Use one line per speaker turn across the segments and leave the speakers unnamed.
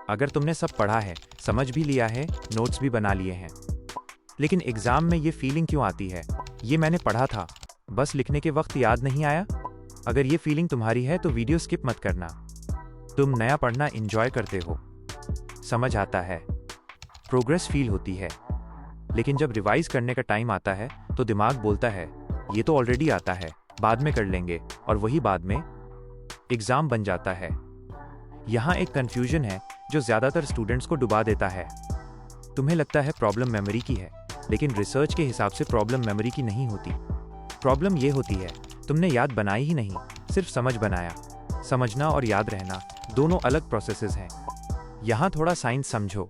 अगर तुमने सब पढ़ा है, समझ भी लिया है, नोट्स भी बना लिए हैं, लेकिन एग्जाम में ये फीलिंग क्यों आती है, ये मैंने पढ़ा था, बस लिखने के वक्त याद नहीं आया? अगर ये फीलिंग तुम्हारी है तो वीडियो स्किप मत करना। तुम नया पढ़ना एंजॉय करते हो, समझ आता है, प्रोग्रेस फील होती है, लेकिन जब रिवाइज करने का टाइम आता है तो दिमाग बोलता है ये तो ऑलरेडी आता है, बाद में कर लेंगे, और वही बाद में एग्जाम बन जाता है। यहाँ एक कंफ्यूजन है जो ज्यादातर स्टूडेंट्स को डुबा देता है। तुम्हें लगता है प्रॉब्लम मेमोरी की है, लेकिन रिसर्च के हिसाब से प्रॉब्लम मेमोरी की नहीं होती। प्रॉब्लम ये होती है तुमने याद बनाई ही नहीं, सिर्फ समझ बनाया। समझना और याद रहना दोनों अलग प्रोसेसेस हैं। यहाँ थोड़ा साइंस समझो।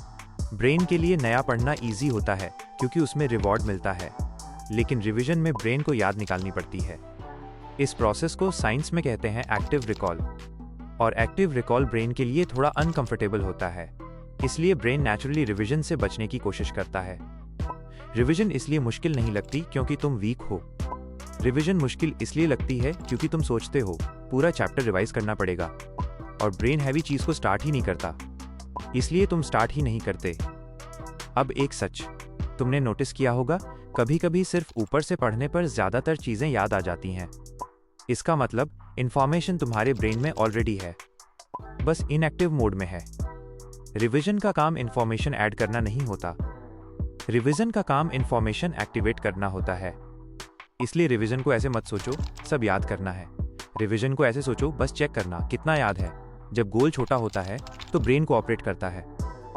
ब्रेन के लिए नया पढ़ना इजी होता है क्योंकि उसमें रिवॉर्ड मिलता है, लेकिन रिवीजन में ब्रेन को याद निकालनी पड़ती है। इस प्रोसेस को साइंस में कहते हैं एक्टिव रिकॉल, और एक्टिव रिकॉल ब्रेन के लिए थोड़ा अनकंफर्टेबल होता है, इसलिए ब्रेन नेचुरली रिवीजन से बचने की कोशिश करता है। रिवीजन इसलिए मुश्किल नहीं लगती क्योंकि तुम वीक हो। रिवीजन मुश्किल इसलिए लगती है क्योंकि तुम सोचते हो पूरा चैप्टर रिवाइज करना पड़ेगा, और ब्रेन हैवी चीज को स्टार्ट ही नहीं करता, इसलिए तुम स्टार्ट ही नहीं करते। अब एक सच तुमने नोटिस किया होगा, कभी कभी सिर्फ ऊपर से पढ़ने पर ज्यादातर चीजें याद आ जाती हैं। इसका मतलब इंफॉर्मेशन तुम्हारे ब्रेन में ऑलरेडी है, बस इनएक्टिव मोड में है। रिवीजन का काम इंफॉर्मेशन ऐड करना नहीं होता, रिवीजन का काम इंफॉर्मेशन एक्टिवेट करना होता है। इसलिए रिवीजन को ऐसे मत सोचो सब याद करना है, रिवीजन को ऐसे सोचो बस चेक करना कितना याद है। जब गोल छोटा होता है तो ब्रेन कोऑपरेट करता है।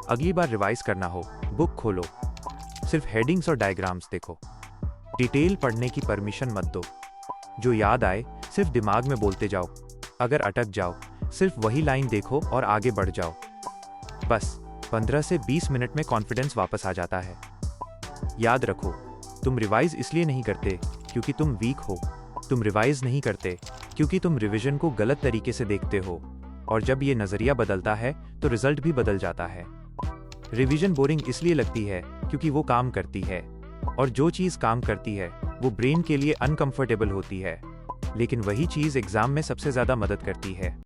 अगली बार रिवाइज करना हो, बुक खोलो, सिर्फ हेडिंग्स और डायग्राम्स देखो, डिटेल पढ़ने की परमिशन मत दो। जो याद आए सिर्फ दिमाग में बोलते जाओ, अगर अटक जाओ सिर्फ वही लाइन देखो और आगे बढ़ जाओ। बस 15 से 20 मिनट में कॉन्फिडेंस वापस आ जाता है। याद रखो, तुम रिवाइज इसलिए नहीं करते क्योंकि तुम वीक हो, तुम रिवाइज नहीं करते क्योंकि तुम रिवीजन को गलत तरीके से देखते हो, और जब ये नजरिया बदलता है तो रिजल्ट भी बदल जाता है। रिवीजन बोरिंग इसलिए लगती है क्योंकि वो काम करती है, और जो चीज काम करती है वो ब्रेन के लिए अनकंफर्टेबल होती है, लेकिन वही चीज एग्जाम में सबसे ज्यादा मदद करती है।